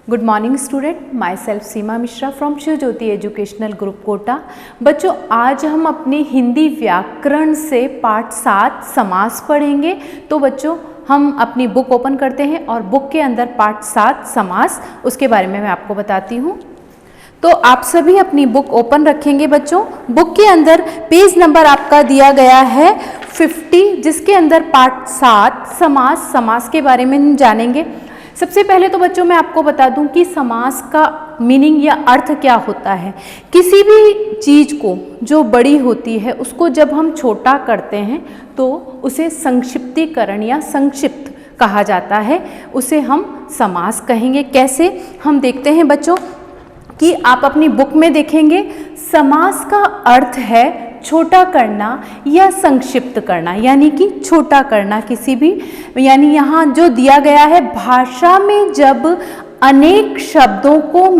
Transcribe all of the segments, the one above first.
Good morning student, myself Seema Mishra from Shiv Jyoti educational group Kota. बच्चों, आज हम अपने हिंदी व्याकरण से पाठ 7 समास पढ़ेंगे। तो बच्चों, हम अपनी बुक ओपन करते हैं और बुक के अंदर पाठ 7 समास, उसके बारे में मैं आपको बताती हूँ। तो आप सभी अपनी बुक ओपन रखेंगे बच्चों। बुक के अंदर पेज नंबर आपका दिया गया है 50, जिसके अंदर पाठ 7 समास के बारे में हम जानेंगे। सबसे पहले तो बच्चों मैं आपको बता दूं कि समास का मीनिंग या अर्थ क्या होता है। किसी भी चीज़ को जो बड़ी होती है उसको जब हम छोटा करते हैं तो उसे संक्षिप्तीकरण या संक्षिप्त कहा जाता है, उसे हम समास कहेंगे। कैसे, हम देखते हैं बच्चों कि आप अपनी बुक में देखेंगे समास का अर्थ है छोटा करना या संक्षिप्त करना, यानी कि छोटा करना किसी भी, यानी यहाँ जो दिया गया है भाषा में जब अनेक शब्दों को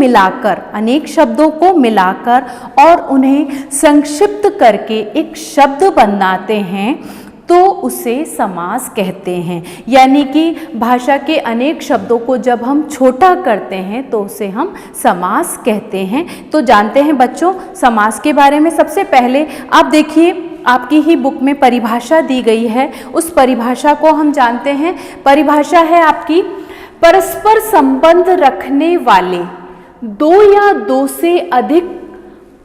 मिलाकर और उन्हें संक्षिप्त करके एक शब्द बनाते हैं तो उसे समास कहते हैं। यानी कि भाषा के अनेक शब्दों को जब हम छोटा करते हैं तो उसे हम समास कहते हैं। तो जानते हैं बच्चों समास के बारे में। सबसे पहले आप देखिए, आपकी ही बुक में परिभाषा दी गई है, उस परिभाषा को हम जानते हैं। परिभाषा है आपकी, परस्पर संबंध रखने वाले दो या दो से अधिक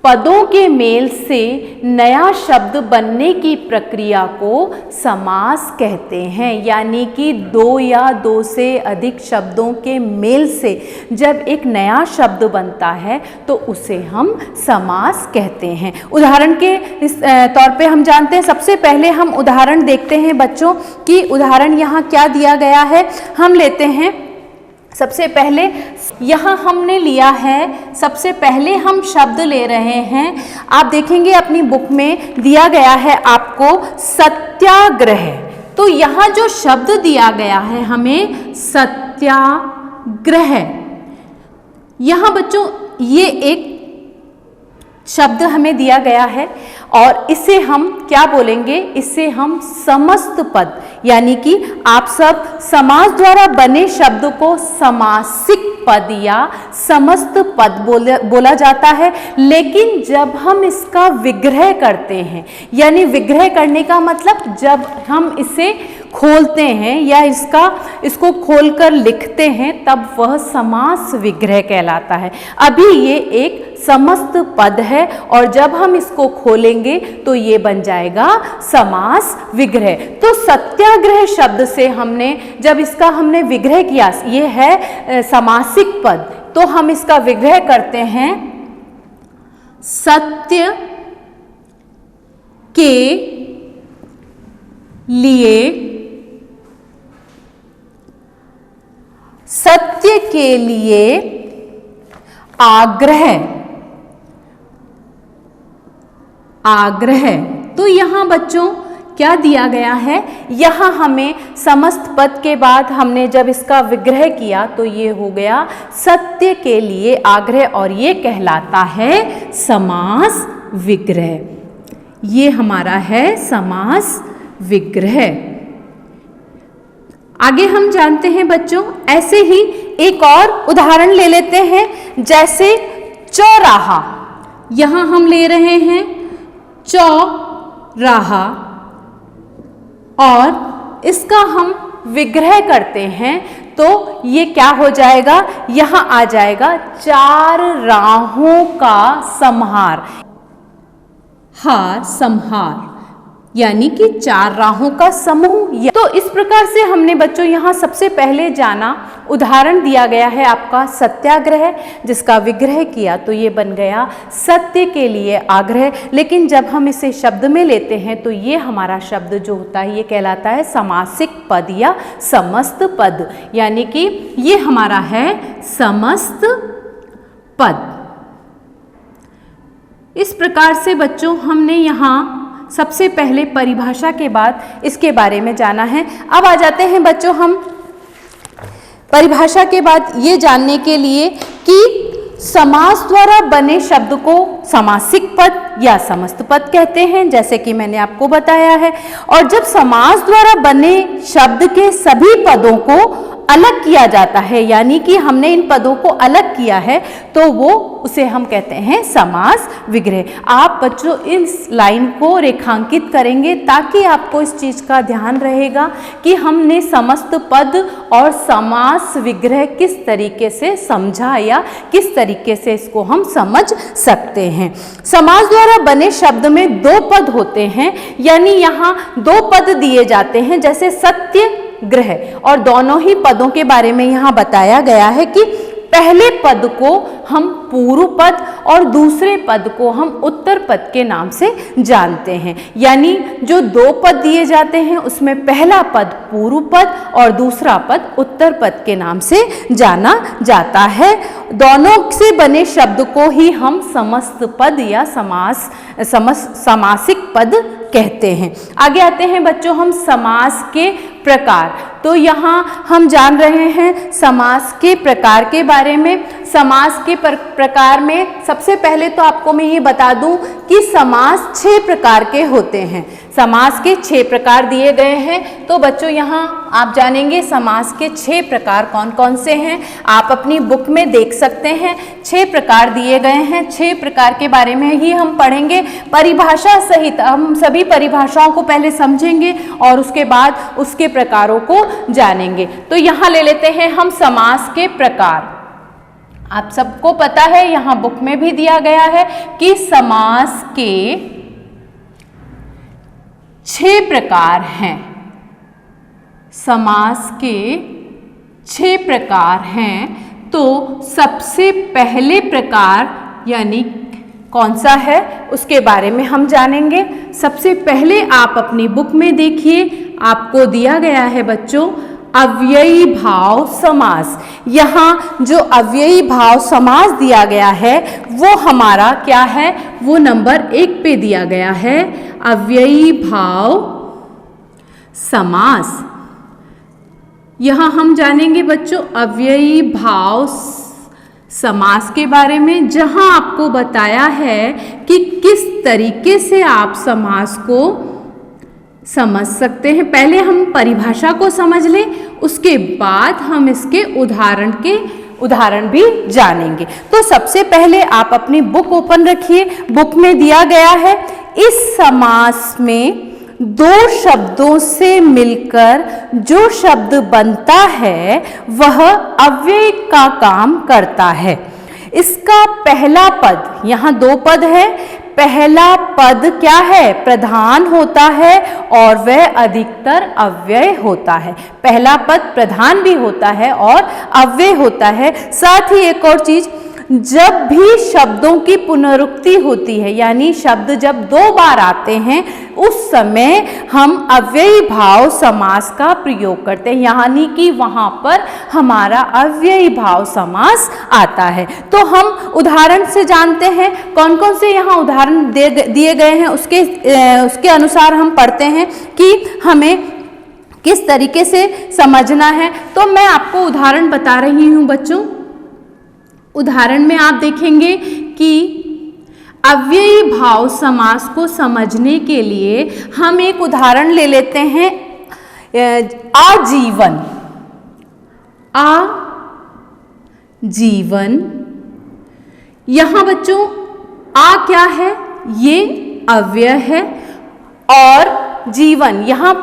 पदों के मेल से नया शब्द बनने की प्रक्रिया को समास कहते हैं। यानी कि दो या दो से अधिक शब्दों के मेल से जब एक नया शब्द बनता है तो उसे हम समास कहते हैं। उदाहरण के तौर पे हम जानते हैं, सबसे पहले हम उदाहरण देखते हैं बच्चों कि उदाहरण यहाँ क्या दिया गया है। हम लेते हैं सबसे पहले, यहाँ हमने लिया है, सबसे पहले हम शब्द ले रहे हैं। आप देखेंगे अपनी बुक में दिया गया है आपको सत्याग्रह। तो यहाँ जो शब्द दिया गया है हमें सत्याग्रह, यहाँ बच्चों ये एक शब्द हमें दिया गया है और इसे हम क्या बोलेंगे, इसे हम समस्त पद, यानी कि आप सब समास द्वारा बने शब्द को समासिक पद या समस्त पद बोला जाता है। लेकिन जब हम इसका विग्रह करते हैं, यानी विग्रह करने का मतलब जब हम इसे खोलते हैं या इसको खोलकर लिखते हैं तब वह समास विग्रह कहलाता है। अभी ये एक समस्त पद है और जब हम इसको खोलेंगे तो ये बन जाएगा समास विग्रह। तो सत्याग्रह शब्द से जब इसका हमने विग्रह किया, ये है समासिक पद, तो हम इसका विग्रह करते हैं सत्य के लिए, सत्य के लिए आग्रह। तो यहां बच्चों क्या दिया गया है, यहाँ हमें समस्त पद के बाद हमने जब इसका विग्रह किया तो ये हो गया सत्य के लिए आग्रह और ये कहलाता है समास विग्रह। ये हमारा है समास विग्रह। आगे हम जानते हैं बच्चों, ऐसे ही एक और उदाहरण ले लेते हैं, जैसे चौराहा। यहाँ हम ले रहे हैं चौराहा और इसका हम विग्रह करते हैं तो ये क्या हो जाएगा, यहाँ आ जाएगा चार राहों का संहार, संहार, यानी कि चार राहों का समूह। तो इस प्रकार से हमने बच्चों यहाँ सबसे पहले जाना, उदाहरण दिया गया है आपका सत्याग्रह, जिसका विग्रह किया तो ये बन गया सत्य के लिए आग्रह। लेकिन जब हम इसे शब्द में लेते हैं तो ये हमारा शब्द जो होता है ये कहलाता है समासिक पद या समस्त पद, यानी कि ये हमारा है समस्त पद। इस प्रकार से बच्चों हमने यहाँ सबसे पहले परिभाषा के बाद इसके बारे में जाना है। अब आ जाते हैं बच्चों हम परिभाषा के बाद ये जानने के लिए कि समास द्वारा बने शब्द को समासिक पद या समस्त पद कहते हैं, जैसे कि मैंने आपको बताया है। और जब समास द्वारा बने शब्द के सभी पदों को अलग किया जाता है, यानी कि हमने इन पदों को अलग किया है, तो वो उसे हम कहते हैं समास विग्रह। आप बच्चों इस लाइन को रेखांकित करेंगे ताकि आपको इस चीज का ध्यान रहेगा कि हमने समस्त पद और समास विग्रह किस तरीके से समझा या किस तरीके से इसको हम समझ सकते हैं। समास द्वारा बने शब्द में दो पद होते हैं, यानी यहाँ दो पद दिए जाते हैं, जैसे सत्य ग्रह, और दोनों ही पदों के बारे में यहाँ बताया गया है कि पहले पद को हम पूर्व पद और दूसरे पद को हम उत्तर पद के नाम से जानते हैं। यानी जो दो पद दिए जाते हैं उसमें पहला पद पूर्व पद और दूसरा पद उत्तर पद के नाम से जाना जाता है। दोनों से बने शब्द को ही हम समस्त पद या समासिक पद कहते हैं। आगे आते हैं बच्चों हम समास के प्रकार। तो यहाँ हम जान रहे हैं समास के प्रकार के बारे में। समास के प्रकार में सबसे पहले तो आपको मैं ये बता दूं कि समास 6 प्रकार के होते हैं। समास के 6 प्रकार दिए गए हैं। तो बच्चों यहाँ आप जानेंगे समास के 6 प्रकार कौन कौन से हैं। आप अपनी बुक में देख सकते हैं 6 प्रकार दिए गए हैं। 6 प्रकार के बारे में ही हम पढ़ेंगे, परिभाषा सहित हम सभी परिभाषाओं को पहले समझेंगे और उसके बाद उसके प्रकारों को जानेंगे। तो यहाँ ले लेते हैं हम समास के प्रकार। आप सबको पता है, यहाँ बुक में भी दिया गया है कि समास के 6 प्रकार हैं। समास के 6 प्रकार हैं। तो सबसे पहले प्रकार यानी कौन सा है उसके बारे में हम जानेंगे। सबसे पहले आप अपनी बुक में देखिए, आपको दिया गया है बच्चों अव्ययी भाव समास। यहाँ जो अव्ययी भाव समास दिया गया है वो हमारा क्या है, वो नंबर 1 पे दिया गया है, अव्ययी भाव समास। यहाँ हम जानेंगे बच्चों अव्ययी भाव समास के बारे में, जहाँ आपको बताया है कि किस तरीके से आप समास को समझ सकते हैं। पहले हम परिभाषा को समझ लें, उसके बाद हम इसके उदाहरण भी जानेंगे। तो सबसे पहले आप अपनी बुक ओपन रखिए। बुक में दिया गया है इस समास में 2 शब्दों से मिलकर जो शब्द बनता है वह अव्यय का काम करता है। इसका पहला पद, यहाँ 2 पद है, पहला पद क्या है, प्रधान होता है और वह अधिकतर अव्यय होता है। पहला पद प्रधान भी होता है और अव्यय होता है। साथ ही एक और चीज, जब भी शब्दों की पुनरुक्ति होती है, यानी शब्द जब 2 बार आते हैं उस समय हम अव्ययी भाव समास का प्रयोग करते हैं, यानी कि वहां पर हमारा अव्ययी भाव समास आता है। तो हम उदाहरण से जानते हैं कौन कौन से यहाँ उदाहरण दिए गए हैं, उसके अनुसार हम पढ़ते हैं कि हमें किस तरीके से समझना है। तो मैं आपको उदाहरण बता रही हूँ बच्चों। उदाहरण में आप देखेंगे कि अव्ययी भाव समास को समझने के लिए हम एक उदाहरण ले लेते हैं, आजीवन। आजीवन, यहाँ बच्चों आ क्या है, ये अव्यय है, और जीवन यहाँ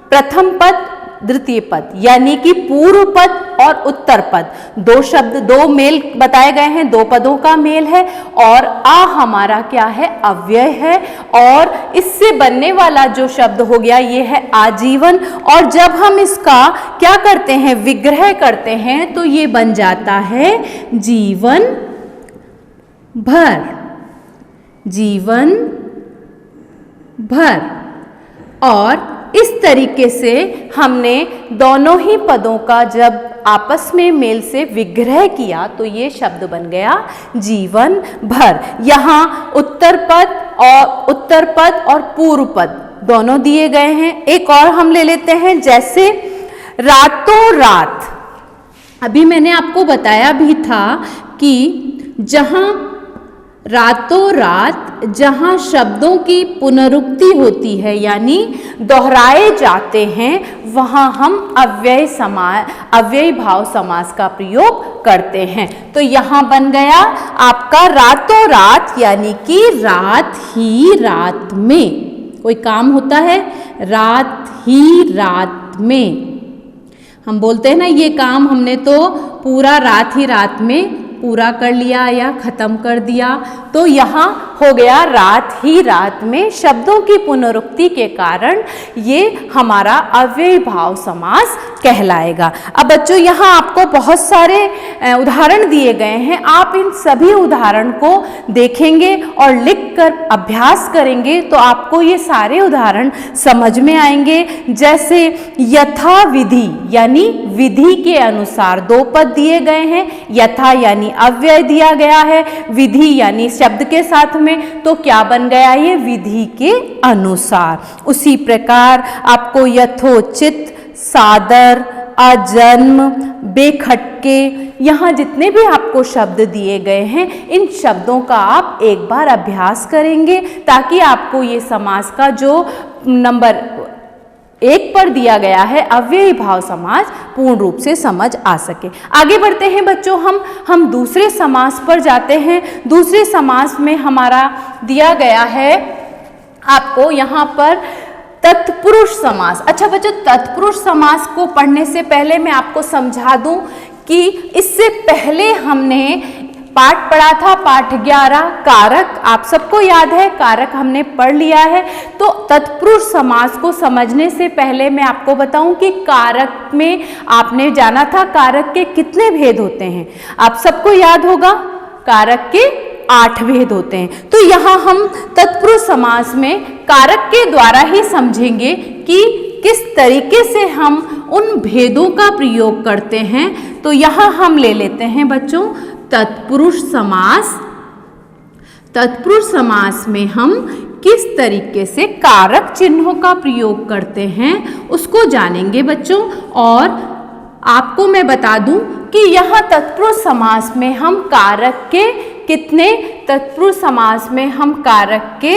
प्रथम पद द्वितीय पद, यानी कि पूर्व पद और उत्तर पद, 2 शब्द 2 मेल बताए गए हैं, 2 पदों का मेल है। और आ हमारा क्या है, अव्यय है, और इससे बनने वाला जो शब्द हो गया ये है आजीवन। और जब हम इसका क्या करते हैं, विग्रह करते हैं, तो ये बन जाता है जीवन भर। जीवन भर। और इस तरीके से हमने दोनों ही पदों का जब आपस में मेल से विग्रह किया तो ये शब्द बन गया जीवन भर। यहाँ उत्तर पद और पूर्व पद दोनों दिए गए हैं। एक और हम ले लेते हैं, जैसे रातों रात। अभी मैंने आपको बताया भी था कि जहाँ रातों रात जहाँ शब्दों की पुनरुक्ति होती है यानी दोहराए जाते हैं, वहाँ हम अव्ययी भाव समास का प्रयोग करते हैं। तो यहाँ बन गया आपका रातों रात, यानी कि रात ही रात में। कोई काम होता है रात ही रात में, हम बोलते हैं ना ये काम हमने तो पूरा रात ही रात में पूरा कर लिया या खत्म कर दिया, तो यहाँ हो गया रात ही रात में। शब्दों की पुनरुक्ति के कारण ये हमारा अव्ययी भाव समास कहलाएगा। अब बच्चों यहाँ आपको बहुत सारे उदाहरण दिए गए हैं, आप इन सभी उदाहरण को देखेंगे और लिखकर अभ्यास करेंगे तो आपको ये सारे उदाहरण समझ में आएंगे। जैसे यथा विधि यानी विधि के अनुसार, दो पद दिए गए हैं, यथा यानी अव्यय दिया गया है, विधि यानी शब्द के साथ में, तो क्या बन गया ये विधि के अनुसार। उसी प्रकार आपको यथोचित, सादर, अजन्म, बेखटके, यहाँ जितने भी आपको शब्द दिए गए हैं इन शब्दों का आप एक बार अभ्यास करेंगे ताकि आपको ये समास का जो नंबर 1 पर दिया गया है अव्ययी भाव समास पूर्ण रूप से समझ आ सके। आगे बढ़ते हैं बच्चों, हम दूसरे समास पर जाते हैं। दूसरे समास में हमारा दिया गया है आपको यहाँ पर तत्पुरुष समास। अच्छा बच्चों, तत्पुरुष समास को पढ़ने से पहले मैं आपको समझा दूं कि इससे पहले हमने पाठ पढ़ा था, पाठ 11 कारक, आप सबको याद है कारक हमने पढ़ लिया है। तो तत्पुरुष समास को समझने से पहले मैं आपको बताऊं कि कारक में आपने जाना था कारक के कितने भेद होते हैं, आप सबको याद होगा कारक के 8 भेद होते हैं। तो यहाँ हम तत्पुरुष समास में कारक के द्वारा ही समझेंगे कि किस तरीके से हम उन भेदों का प्रयोग करते हैं। तो यहाँ हम ले लेते हैं बच्चों तत्पुरुष समास। तत्पुरुष समास में हम किस तरीके से कारक चिन्हों का प्रयोग करते हैं उसको जानेंगे बच्चों। और आपको मैं बता दूं कि यहाँ तत्पुरुष समास में हम कारक के कितने, तत्पुरुष समास में हम कारक के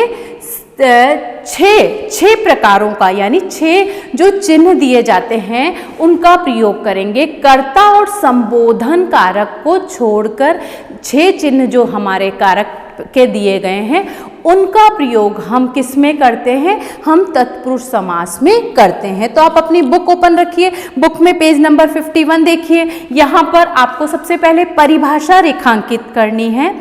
6 प्रकारों का यानी 6 जो चिन्ह दिए जाते हैं उनका प्रयोग करेंगे। कर्ता और संबोधन कारक को छोड़कर 6 चिन्ह जो हमारे कारक के दिए गए हैं उनका प्रयोग हम किस में करते हैं, हम तत्पुरुष समास में करते हैं। तो आप अपनी बुक ओपन रखिए, बुक में पेज नंबर 51 देखिए। यहाँ पर आपको सबसे पहले परिभाषा रेखांकित करनी है।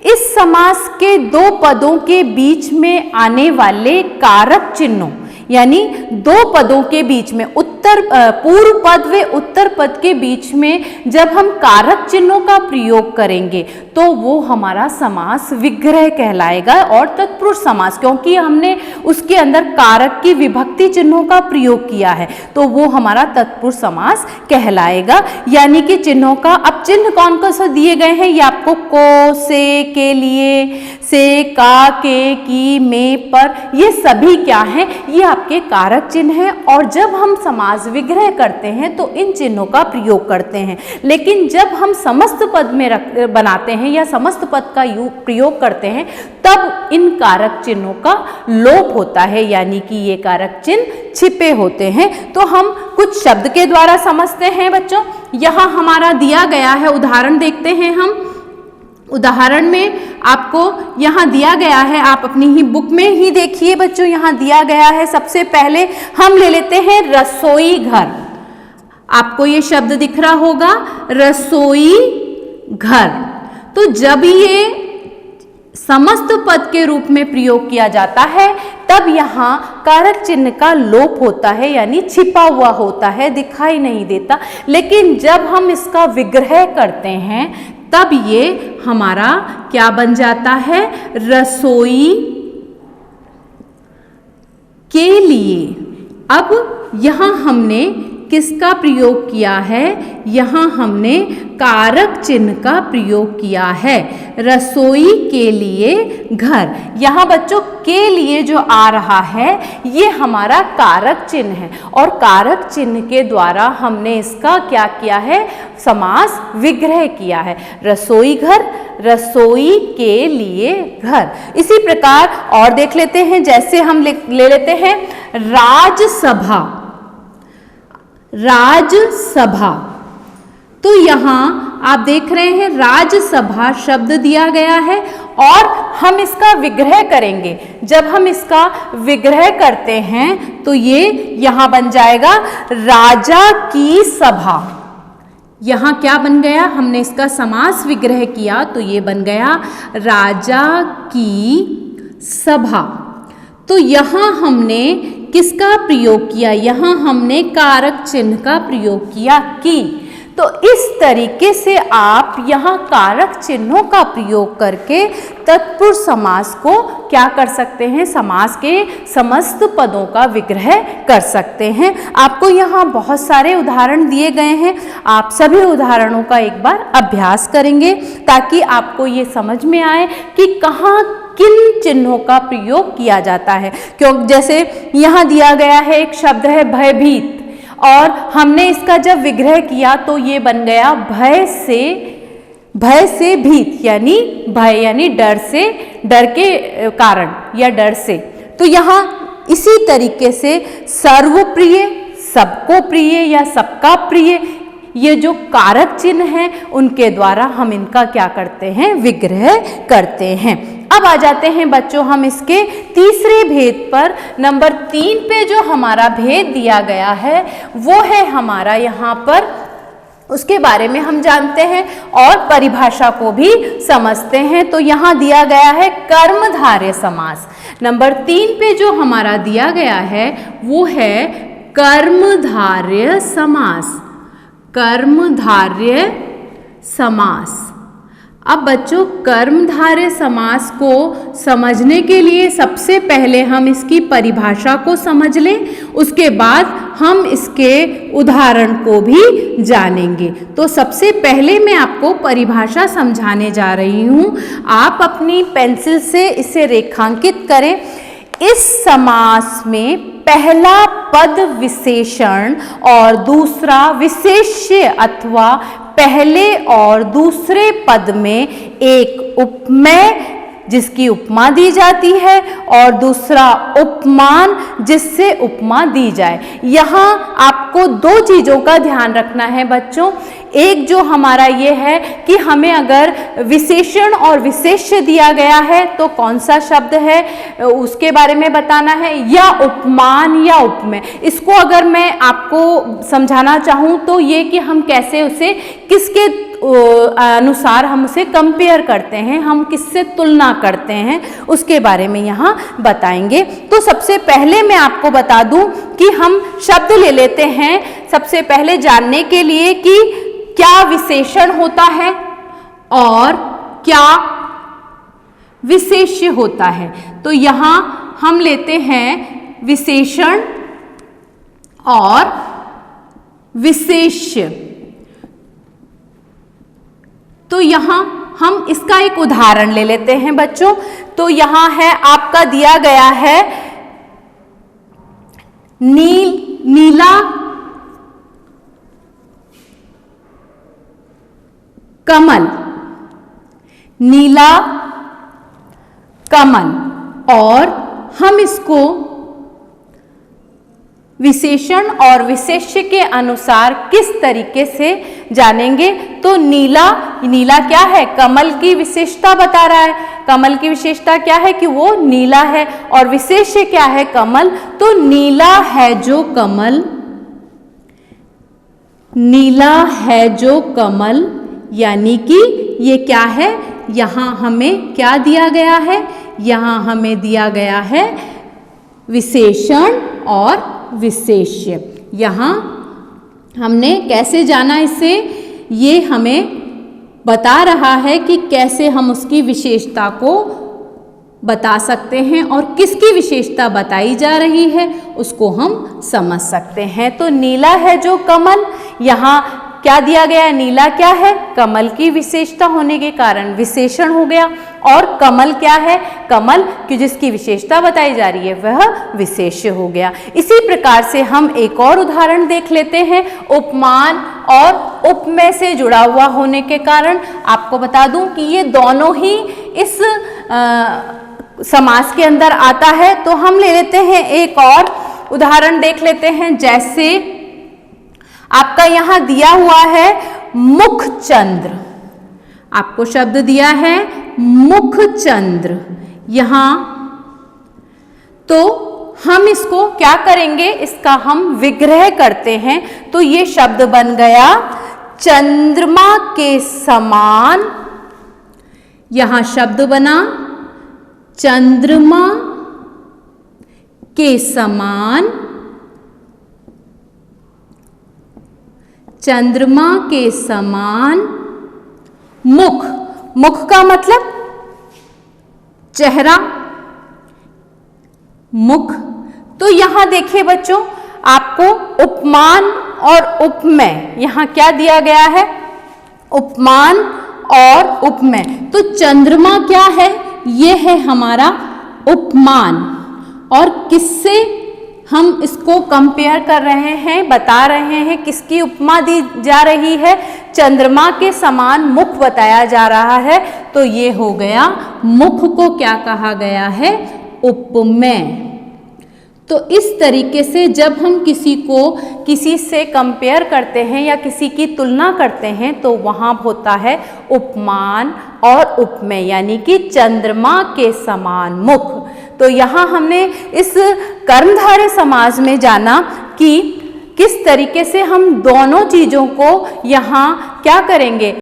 इस समास के 2 पदों के बीच में आने वाले कारक चिन्हों यानी 2 पदों के बीच में पूर्व पद व उत्तर पद के बीच में जब हम कारक चिन्हों का प्रयोग करेंगे तो वो हमारा समास विग्रह कहलाएगा और तत्पुरुष समास, क्योंकि हमने उसके अंदर कारक की विभक्ति चिन्हों का प्रयोग किया है तो वो हमारा तत्पुरुष समास कहलाएगा। यानी कि चिन्हों का, अब चिन्ह कौन कौन से दिए गए हैं ये आपको को, से, के लिए, से, का, के, की, में, पर, ये सभी क्या हैं, ये आपके कारक चिन्ह हैं। और जब हम समास विग्रह करते हैं तो इन चिन्हों का प्रयोग करते हैं। लेकिन जब हम समस्त पद में बनाते हैं या समस्त पद का प्रयोग करते हैं तब इन कारक चिन्हों का लोप होता है, यानी कि ये कारक चिन्ह छिपे होते हैं। तो हम कुछ शब्द के द्वारा समझते हैं बच्चों। यहाँ हमारा दिया गया है उदाहरण, देखते हैं हम। उदाहरण में आपको यहाँ दिया गया है, आप अपनी ही बुक में ही देखिए बच्चों, यहाँ दिया गया है। सबसे पहले हम ले लेते हैं रसोई घर। आपको ये शब्द दिख रहा होगा रसोई घर। तो जब ये समस्त पद के रूप में प्रयोग किया जाता है तब यहाँ कारक चिन्ह का लोप होता है, यानी छिपा हुआ होता है, दिखाई नहीं देता। लेकिन जब हम इसका विग्रह करते हैं तब ये हमारा क्या बन जाता है, रसोई के लिए। अब यहाँ हमने किसका प्रयोग किया है? यहाँ हमने कारक चिन्ह का प्रयोग किया है। रसोई के लिए घर, यहाँ बच्चों के लिए जो आ रहा है ये हमारा कारक चिन्ह है और कारक चिन्ह के द्वारा हमने इसका क्या किया है? समास विग्रह किया है। रसोई घर, रसोई के लिए घर। इसी प्रकार और देख लेते हैं, जैसे हम ले लेते हैं राजसभा। राजसभा, तो यहाँ आप देख रहे हैं राजसभा शब्द दिया गया है और हम इसका विग्रह करेंगे। जब हम इसका विग्रह करते हैं तो ये यहाँ बन जाएगा राजा की सभा। यहाँ क्या बन गया? हमने इसका समास विग्रह किया तो ये बन गया राजा की सभा। तो यहाँ हमने किसका प्रयोग किया? यहाँ हमने कारक चिन्ह का प्रयोग किया की। तो इस तरीके से आप यहाँ कारक चिन्हों का प्रयोग करके तत्पुरुष समास को क्या कर सकते हैं? समास के समस्त पदों का विग्रह कर सकते हैं। आपको यहाँ बहुत सारे उदाहरण दिए गए हैं, आप सभी उदाहरणों का एक बार अभ्यास करेंगे ताकि आपको ये समझ में आए कि कहाँ किन चिन्हों का प्रयोग किया जाता है। क्योंकि जैसे यहाँ दिया गया है एक शब्द है भयभीत और हमने इसका जब विग्रह किया तो ये बन गया भय से भीत, यानी भय यानी डर से, डर के कारण या डर से। तो यहाँ इसी तरीके से सर्वप्रिय, सबको प्रिय या सबका प्रिय, ये जो कारक चिन्ह हैं उनके द्वारा हम इनका क्या करते हैं? विग्रह करते हैं। अब आ जाते हैं बच्चों हम इसके तीसरे भेद पर। नंबर 3 पे जो हमारा भेद दिया गया है वो है हमारा यहाँ पर, उसके बारे में हम जानते हैं और परिभाषा को भी समझते हैं। तो यहाँ दिया गया है कर्मधारय समास। नंबर 3 पे जो हमारा दिया गया है वो है कर्मधारय समास। कर्मधारय समास। अब बच्चों कर्मधारय समास को समझने के लिए सबसे पहले हम इसकी परिभाषा को समझ लें, उसके बाद हम इसके उदाहरण को भी जानेंगे। तो सबसे पहले मैं आपको परिभाषा समझाने जा रही हूँ। आप अपनी पेंसिल से इसे रेखांकित करें। इस समास में पहला पद विशेषण और दूसरा विशेष्य अथवा पहले और दूसरे पद में एक उपमेय जिसकी उपमा दी जाती है और दूसरा उपमान जिससे उपमा दी जाए। यहाँ आपको 2 चीज़ों का ध्यान रखना है बच्चों। एक जो हमारा ये है कि हमें अगर विशेषण और विशेष्य दिया गया है तो कौन सा शब्द है उसके बारे में बताना है, या उपमान या उपमेय। इसको अगर मैं आपको समझाना चाहूँ तो ये कि हम कैसे उसे किसके अनुसार हम उसे कंपेयर करते हैं, हम किससे तुलना करते हैं, उसके बारे में यहाँ बताएंगे। तो सबसे पहले मैं आपको बता दूं कि हम शब्द ले लेते हैं सबसे पहले जानने के लिए कि क्या विशेषण होता है और क्या विशेष्य होता है। तो यहाँ हम लेते हैं विशेषण और विशेष्य। तो यहाँ हम इसका एक उदाहरण ले लेते हैं बच्चों। तो यहाँ है आपका दिया गया है नीला कमल, नीला कमल, और हम इसको विशेषण और विशेष्य के अनुसार किस तरीके से जानेंगे। तो नीला क्या है? कमल की विशेषता बता रहा है। कमल की विशेषता क्या है कि वो नीला है, और विशेष्य क्या है? कमल। तो नीला है जो कमल, नीला है जो कमल, यानी कि ये क्या है? यहाँ हमें क्या दिया गया है? यहाँ हमें दिया गया है विशेषण और विशेष्य। यहाँ हमने कैसे जाना इससे? ये हमें बता रहा है कि कैसे हम उसकी विशेषता को बता सकते हैं और किसकी विशेषता बताई जा रही है उसको हम समझ सकते हैं। तो नीला है जो कमल, यहाँ क्या दिया गया है, नीला क्या है, कमल की विशेषता होने के कारण विशेषण हो गया। और कमल क्या है, कमल की जिसकी विशेषता बताई जा रही है वह विशेष्य हो गया। इसी प्रकार से हम एक और उदाहरण देख लेते हैं। उपमान और उपमेय से जुड़ा हुआ होने के कारण आपको बता दूं कि ये दोनों ही इस समास के अंदर आता है। तो हम ले लेते हैं एक और उदाहरण देख लेते हैं। जैसे आपका यहाँ दिया हुआ है मुखचंद्र, आपको शब्द दिया है मुखचंद्र यहाँ, तो हम इसको क्या करेंगे, इसका हम विग्रह करते हैं। तो ये शब्द बन गया चंद्रमा के समान, यहाँ शब्द बना चंद्रमा के समान, चंद्रमा के समान मुख, मुख का मतलब चेहरा, मुख। तो यहां देखिए बच्चों, आपको उपमान और उपमेय यहाँ क्या दिया गया है, उपमान और उपमेय। तो चंद्रमा क्या है, ये है हमारा उपमान, और किससे हम इसको कंपेयर कर रहे हैं, बता रहे हैं, किसकी उपमा दी जा रही है, चंद्रमा के समान मुख बताया जा रहा है। तो ये हो गया, मुख को क्या कहा गया है, उपमेय। तो इस तरीके से जब हम किसी से कंपेयर करते हैं या किसी की तुलना करते हैं तो वहाँ होता है उपमान और उपमेय, यानी कि चंद्रमा के समान मुख। तो यहाँ हमने इस कर्मधारय समास में जाना कि किस तरीके से हम दोनों चीज़ों को यहाँ क्या करेंगे,